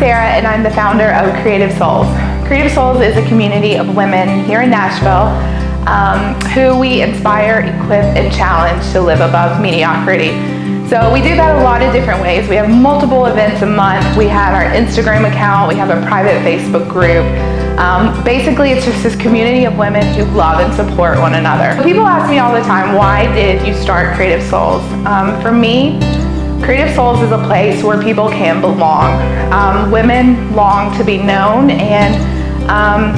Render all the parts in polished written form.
Sarah, and I'm the founder of Creative Souls. Creative Souls is a community of women here in Nashville who we inspire, equip, and challenge to live above mediocrity. So we do that a lot of different ways. We have multiple events a month. We have our Instagram account. We have a private Facebook group. Basically, it's just this community of women who love and support one another. People ask me all the time, why did you start Creative Souls? For me, Creative Souls is a place where people can belong. Women long to be known and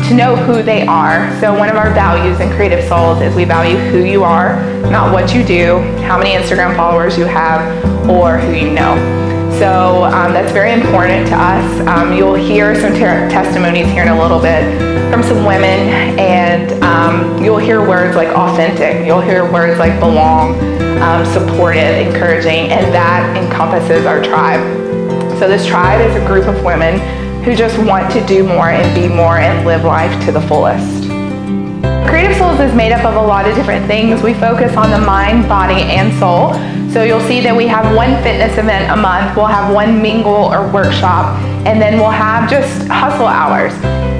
to know who they are. So one of our values in Creative Souls is we value who you are, not what you do, how many Instagram followers you have, or who you know. So that's very important to us. You'll hear some testimonies here in a little bit from some women, and you'll hear words like authentic. You'll hear words like belong, supportive, encouraging, and that encompasses our tribe. So this tribe is a group of women who just want to do more and be more and live life to the fullest. Creative Souls is made up of a lot of different things. We focus on the mind, body, and soul. So you'll see that we have one fitness event a month, we'll have one mingle or workshop, and then we'll have just hustle hours.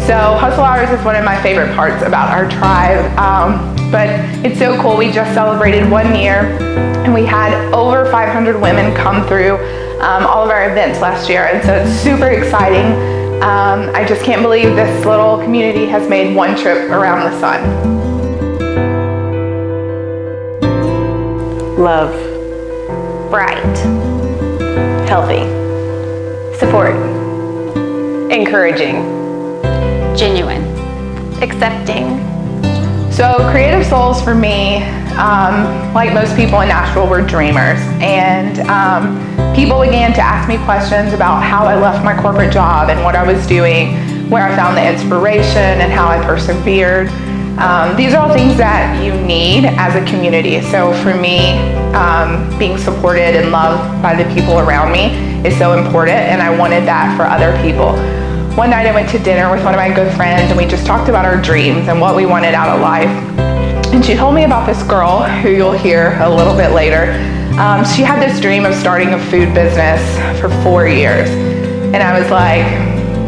So hustle hours is one of my favorite parts about our tribe, but it's so cool. We just celebrated 1 year, and we had over 500 women come through all of our events last year, and so it's super exciting. I just can't believe this little community has made one trip around the sun. Love. Bright. Healthy. Support. Encouraging. Genuine. Accepting. So Creative Souls for me, like most people in Nashville, were dreamers, and people began to ask me questions about how I left my corporate job and what I was doing, where I found the inspiration and how I persevered. These are all things that you need as a community. So for me, being supported and loved by the people around me is so important, and I wanted that for other people. One night I went to dinner with one of my good friends, and we just talked about our dreams and what we wanted out of life. And she told me about this girl who you'll hear a little bit later. She had this dream of starting a food business for 4 years. And I was like,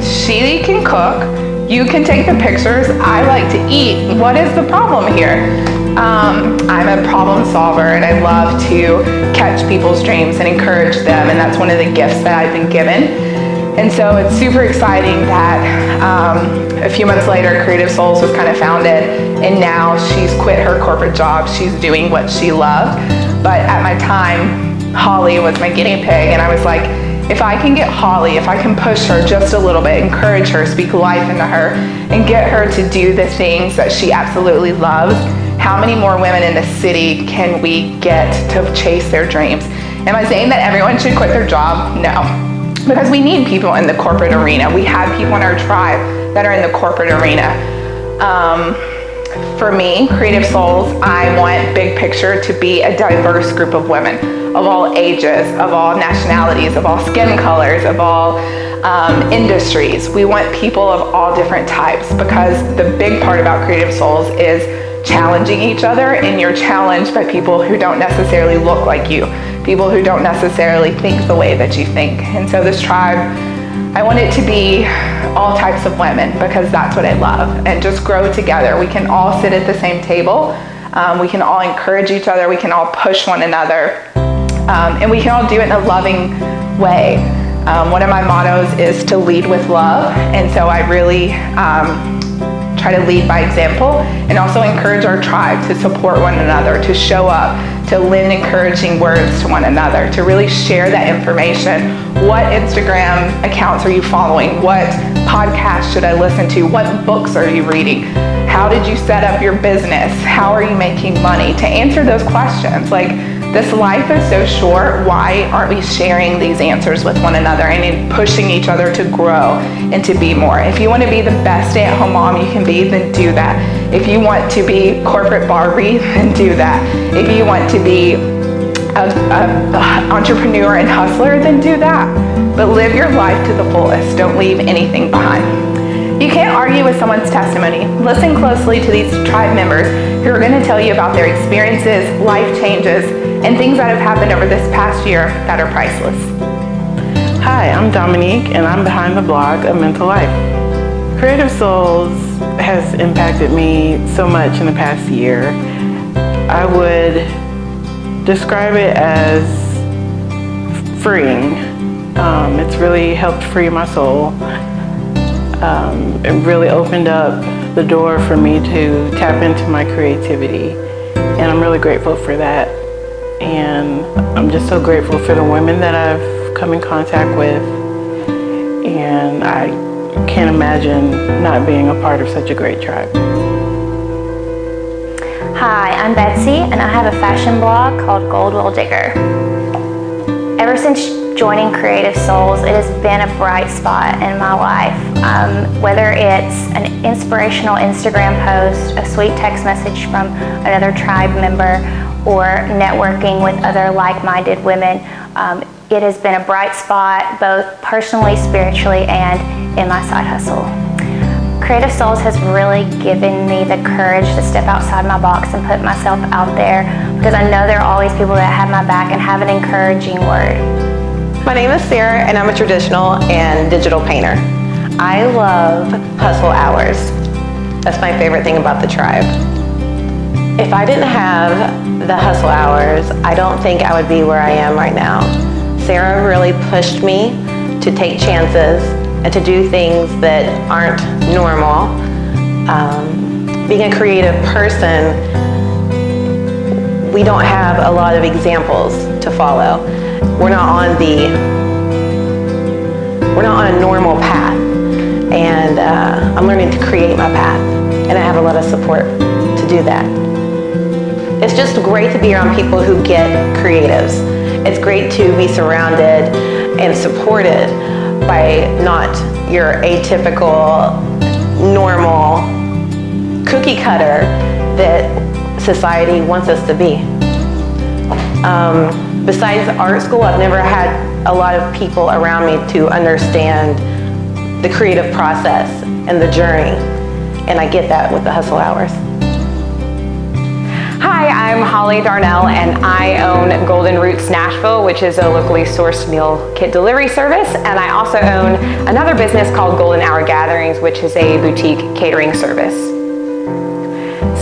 she can cook, you can take the pictures, I like to eat. What is the problem here? I'm a problem solver, and I love to catch people's dreams and encourage them, and that's one of the gifts that I've been given. And so it's super exciting that a few months later, Creative Souls was kind of founded, and now she's quit her corporate job. She's doing what she loved. But at my time, Holly was my guinea pig, and I was like, if I can get Holly, if I can push her just a little bit, encourage her, speak life into her, and get her to do the things that she absolutely loves, how many more women in the city can we get to chase their dreams? Am I saying that everyone should quit their job? No. Because we need people in the corporate arena. We have people in our tribe that are in the corporate arena. For me, Creative Souls, I want big picture to be a diverse group of women of all ages, of all nationalities, of all skin colors, of all industries. We want people of all different types, because the big part about Creative Souls is challenging each other, and you're challenged by people who don't necessarily look like you, people who don't necessarily think the way that you think. And so this tribe, I want it to be all types of women, because that's what I love, and just grow together. We can all sit at the same table, we can all encourage each other, we can all push one another, and we can all do it in a loving way. One of my mottos is to lead with love, and so I really try to lead by example, and also encourage our tribe to support one another, to show up, to lend encouraging words to one another, to really share that information. What Instagram accounts are you following? What podcasts should I listen to? What books are you reading? How did you set up your business? How are you making money? To answer those questions. Like, this life is so short. Why aren't we sharing these answers with one another and pushing each other to grow and to be more? If you want to be the best stay-at-home mom you can be, then do that. If you want to be corporate Barbie, then do that. If you want to be an entrepreneur and hustler, then do that. But live your life to the fullest. Don't leave anything behind. You can't argue with someone's testimony. Listen closely to these tribe members who are going to tell you about their experiences, life changes, and things that have happened over this past year that are priceless. Hi, I'm Dominique, and I'm behind the blog of Mental Life. Creative Souls has impacted me so much in the past year. I would describe it as freeing. It's really helped free my soul. It really opened up the door for me to tap into my creativity, and I'm really grateful for that. And I'm just so grateful for the women that I've come in contact with, and I can't imagine not being a part of such a great tribe. Hi, I'm Betsy, and I have a fashion blog called Gold Will Digger. Ever since joining Creative Souls, it has been a bright spot in my life. Whether it's an inspirational Instagram post, a sweet text message from another tribe member, or networking with other like-minded women, it has been a bright spot both personally, spiritually, and in my side hustle. Creative Souls has really given me the courage to step outside my box and put myself out there, because I know there are always people that have my back and have an encouraging word. My name is Sarah, and I'm a traditional and digital painter. I love hustle hours. That's my favorite thing about the tribe. If I didn't have the hustle hours, I don't think I would be where I am right now. Sarah really pushed me to take chances and to do things that aren't normal. Being a creative person, we don't have a lot of examples to follow. We're not on a normal path, and I'm learning to create my path, and I have a lot of support to do that. It's just great to be around people who get creatives. It's great to be surrounded and supported by not your atypical, normal cookie cutter that society wants us to be. Besides art school, I've never had a lot of people around me to understand the creative process and the journey, and I get that with the hustle hours. Hi, I'm Holly Darnell, and I own Golden Roots Nashville, which is a locally sourced meal kit delivery service, and I also own another business called Golden Hour Gatherings, which is a boutique catering service.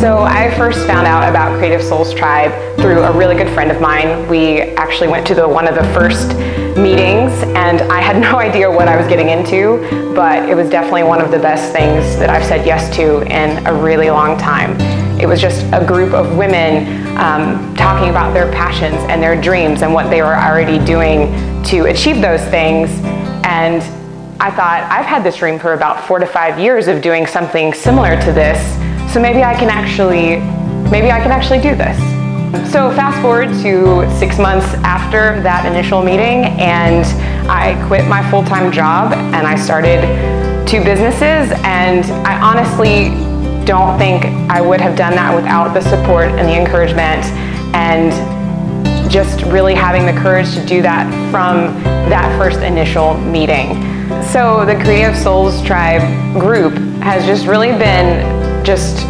So I first found out about Creative Souls Tribe through a really good friend of mine. We actually went to one of the first meetings, and I had no idea what I was getting into, but it was definitely one of the best things that I've said yes to in a really long time. It was just a group of women talking about their passions and their dreams and what they were already doing to achieve those things. And I thought, I've had this dream for about 4 to 5 years of doing something similar to this, so maybe I can actually do this. So fast forward to 6 months after that initial meeting, and I quit my full-time job and I started 2 businesses, and I honestly don't think I would have done that without the support and the encouragement and just really having the courage to do that from that first initial meeting. So the Creative Souls Tribe group has just really been just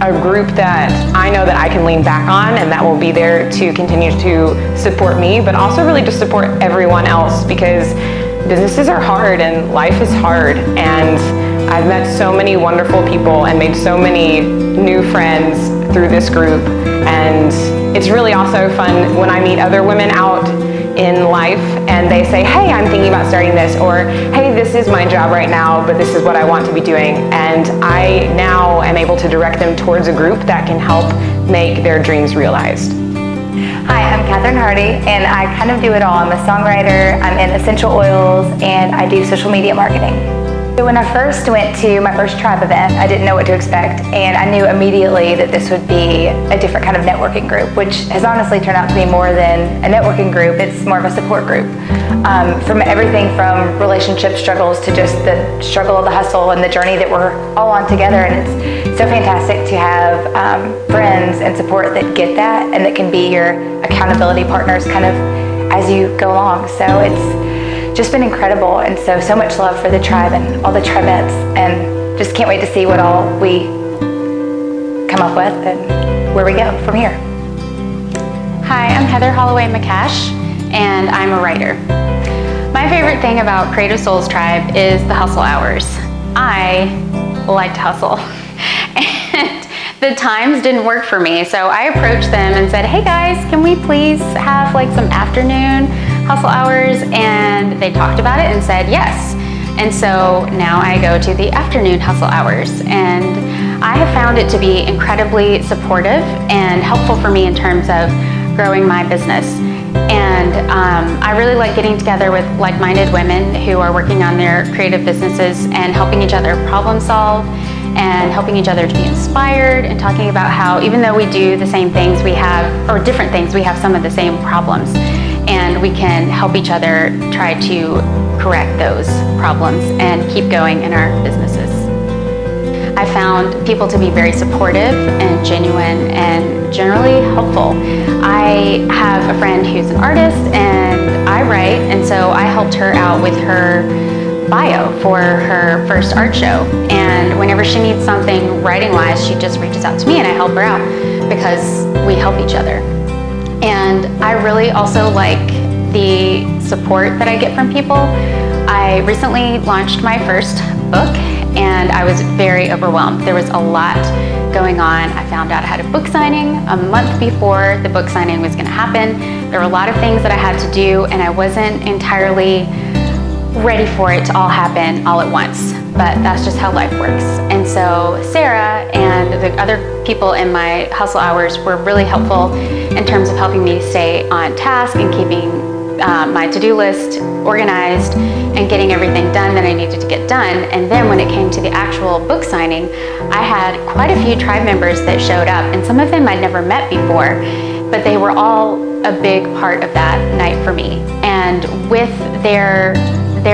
a group that I know that I can lean back on and that will be there to continue to support me, but also really to support everyone else, because businesses are hard and life is hard, and I've met so many wonderful people and made so many new friends through this group, and it's really also fun when I meet other women out in life and they say, hey, I'm thinking about starting this, or hey, this is my job right now, but this is what I want to be doing, and I now am able to direct them towards a group that can help make their dreams realized. Hi, I'm Catherine Hardy, and I kind of do it all. I'm a songwriter, I'm in essential oils, and I do social media marketing. So when I first went to my first tribe event, I didn't know what to expect, and I knew immediately that this would be a different kind of networking group, which has honestly turned out to be more than a networking group. It's more of a support group. From everything from relationship struggles to just the struggle of the hustle and the journey that we're all on together, and it's so fantastic to have friends and support that get that and that can be your accountability partners kind of as you go along. So it's just been incredible, and so much love for the tribe and all the tribettes, and just can't wait to see what all we come up with and where we go from here. Hi, I'm Heather Holloway McCash, and I'm a writer. My favorite thing about Creative Souls Tribe is the hustle hours. I like to hustle. And the times didn't work for me, so I approached them and said, hey guys, can we please have like some afternoon hustle hours? And they talked about it and said yes. And so now I go to the afternoon hustle hours, and I have found it to be incredibly supportive and helpful for me in terms of growing my business. And I really like getting together with like-minded women who are working on their creative businesses and helping each other problem solve and helping each other to be inspired, and talking about how even though we do the same things, we have, or different things, we have some of the same problems, and we can help each other try to correct those problems and keep going in our businesses. I found people to be very supportive and genuine and generally helpful. I have a friend who's an artist and I write, and so I helped her out with her bio for her first art show. And whenever she needs something writing-wise, she just reaches out to me and I help her out because we help each other. And I really also like the support that I get from people. I recently launched my first book and I was very overwhelmed. There was a lot going on. I found out I had a book signing a month before the book signing was going to happen. There were a lot of things that I had to do, and I wasn't entirely ready for it to all happen all at once. But that's just how life works. And so Sarah and the other people in my hustle hours were really helpful in terms of helping me stay on task and keeping my to-do list organized and getting everything done that I needed to get done. And then when it came to the actual book signing, I had quite a few tribe members that showed up, and some of them I'd never met before, but they were all a big part of that night for me. And with their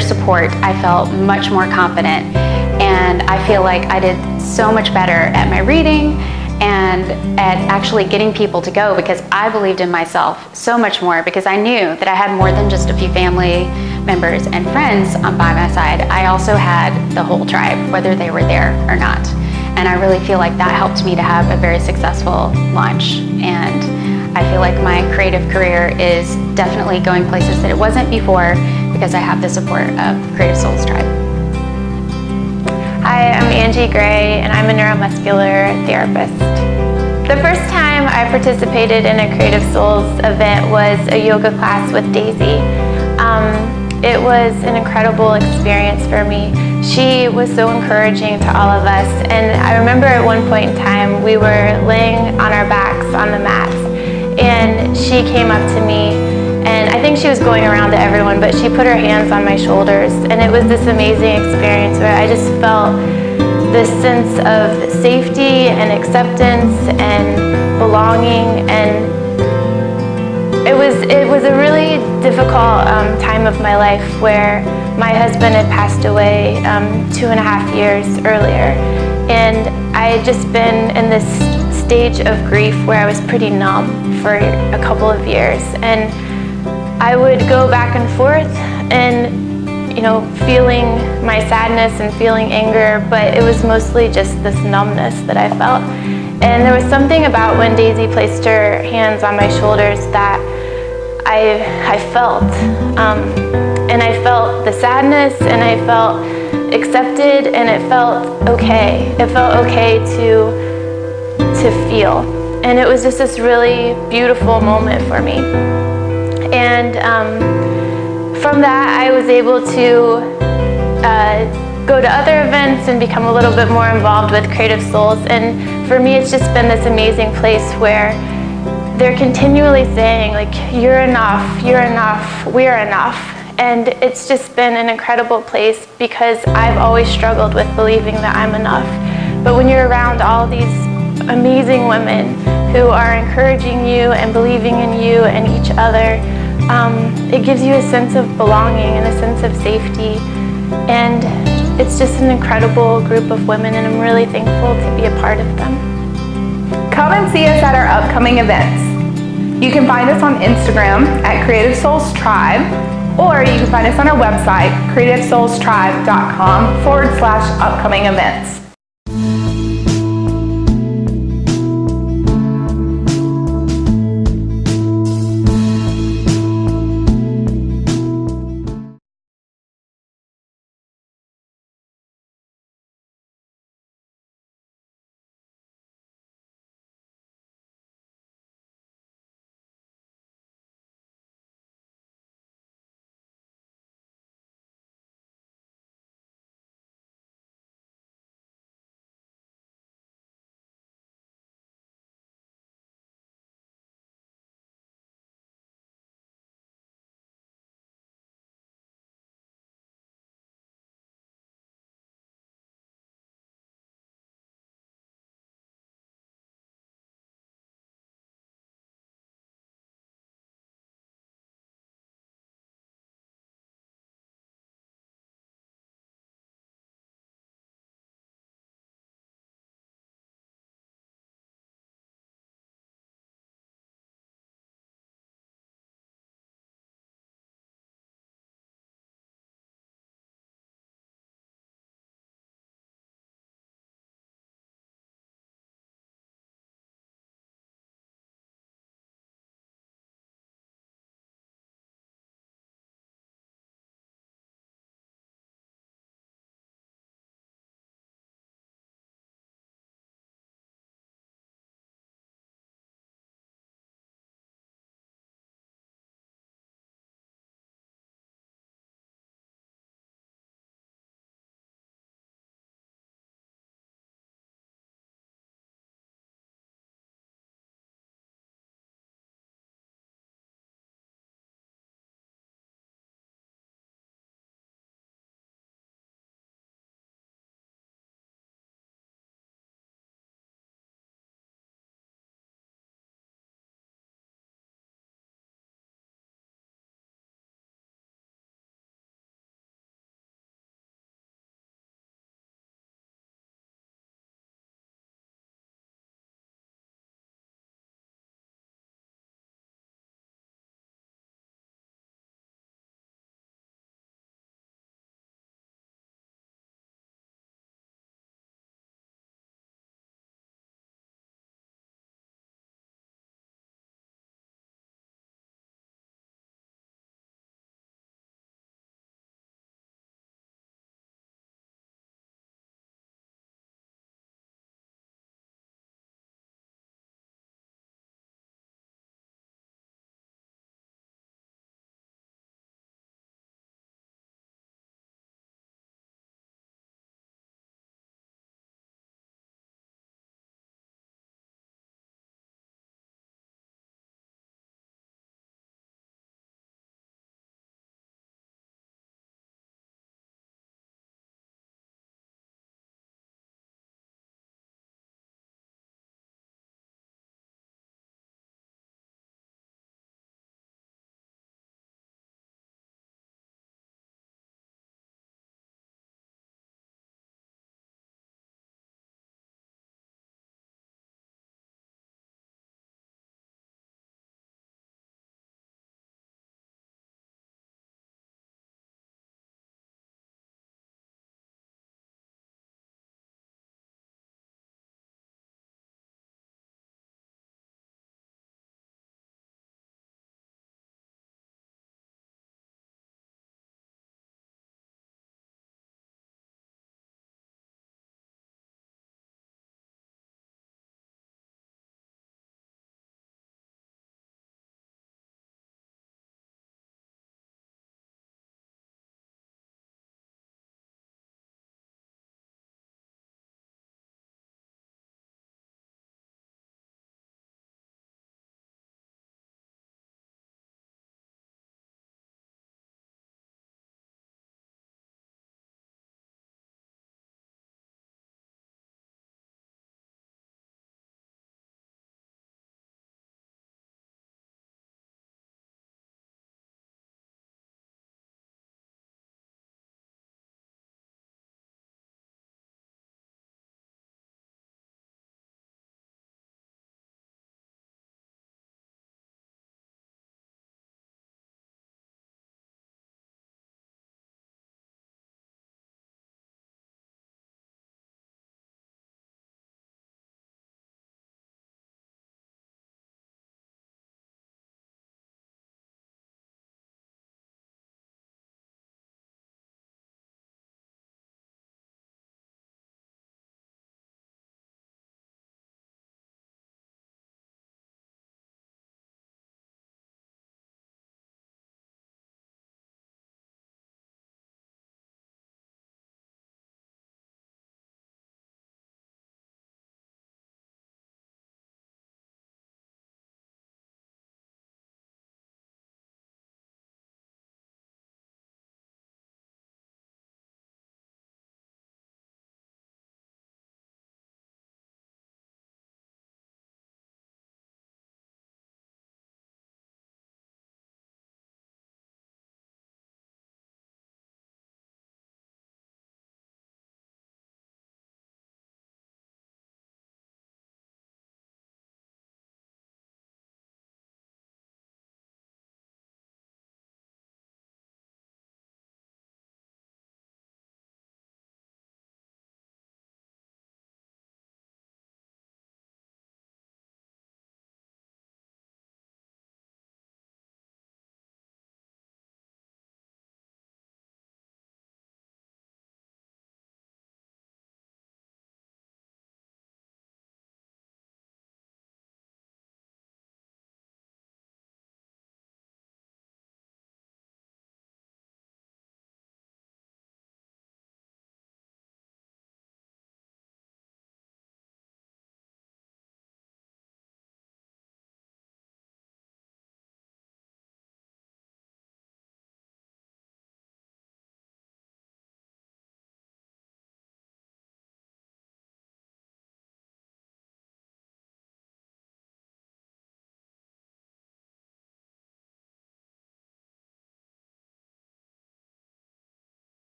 support, I felt much more confident, and I feel like I did so much better at my reading and at actually getting people to go, because I believed in myself so much more, because I knew that I had more than just a few family members and friends by my side. I also had the whole tribe, whether they were there or not. And I really feel like that helped me to have a very successful launch. And I feel like my creative career is definitely going places that it wasn't before, because I have the support of Creative Souls Tribe. Hi, I'm Angie Gray, and I'm a neuromuscular therapist. The first time I participated in a Creative Souls event was a yoga class with Daisy. It was an incredible experience for me. She was so encouraging to all of us, and I remember at one point in time we were laying on our backs on the mats, and she came up to me, and I think she was going around to everyone, but she put her hands on my shoulders, and it was this amazing experience where I just felt this sense of safety and acceptance and belonging, and it was a really difficult time of my life where my husband had passed away 2.5 years earlier, and I had just been in this stage of grief where I was pretty numb for a couple of years, and I would go back and forth and feeling my sadness and feeling anger, but it was mostly just this numbness that I felt. And there was something about when Daisy placed her hands on my shoulders that I felt. And I felt the sadness, and I felt accepted, and it felt okay. It felt okay to feel. And it was just this really beautiful moment for me. And from that, I was able to go to other events and become a little bit more involved with Creative Souls. And for me, it's just been this amazing place where they're continually saying, like, you're enough, we're enough. And it's just been an incredible place, because I've always struggled with believing that I'm enough. But when you're around all these amazing women who are encouraging you and believing in you and each other, it gives you a sense of belonging and a sense of safety. And it's just an incredible group of women, and I'm really thankful to be a part of them. Come and see us at our upcoming events. You can find us on Instagram at Creative Souls Tribe, or you can find us on our website, creativesoulstribe.com/upcoming events.